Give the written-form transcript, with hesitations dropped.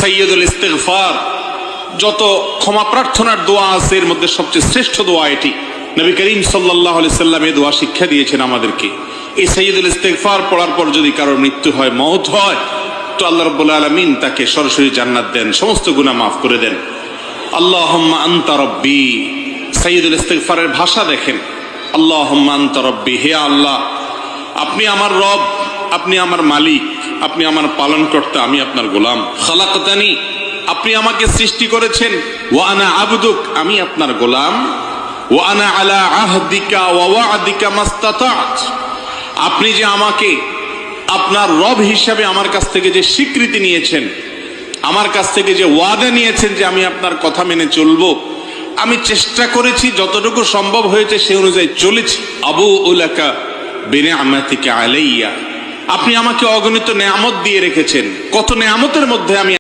সাইয়্যিদুল ইস্তিগফার, যত ক্ষমা প্রার্থনার দোয়া আছে এর মধ্যে সবচেয়ে শ্রেষ্ঠ দোয়া এটি। নবী করিম সাল্লাল্লাহু আলাইহি সাল্লাম এই দোয়া শিক্ষা দিয়েছেন আমাদেরকে। এই সাইয়্যিদুল ইস্তিগফার পড়ার পর যদি কারোর মৃত্যু হয়, মওত হয়, তো আল্লাহ রাব্বুল আলামিন তাকে সরাসরি জান্নাত দেন, সমস্ত গুনাহ মাফ করে দেন। আল্লাহুম্মা আনতা রাব্বি, সাইয়্যিদুল ইস্তিগফারের ভাষা দেখেন, আল্লাহুম্মা আনতা রাব্বি, হে আল্লাহ আপনি আমার রব, আপনি আমার মালিক, আপনি আমার পালনকর্তা, আমি আপনার গোলাম। খালাকতানি, আপনি আমাকে সৃষ্টি করেছেন। ওয়া আনা আবদুক, আমি আপনার গোলাম। ওয়া আনা আলা আহদিকা ওয়া ওয়া'দিকা মাস্তাতা'ত, আপনি যে আমাকে আপনার রব হিসাবে আমার কাছ থেকে যে স্বীকৃতি নিয়েছেন, আমার কাছ থেকে যে ওয়াদা নিয়েছেন যে আমি আপনার কথা মেনে চলবো, আমি চেষ্টা করেছি, যতটুকু সম্ভব হয়েছে সে অনুযায়ী চলেছি। আবু উলাকা বিনিআমাতিকা আলাইয়া, আপনি আমাকে অগণিত নেয়ামত দিয়ে রেখেছেন, কত নেয়ামতের মধ্যে আমি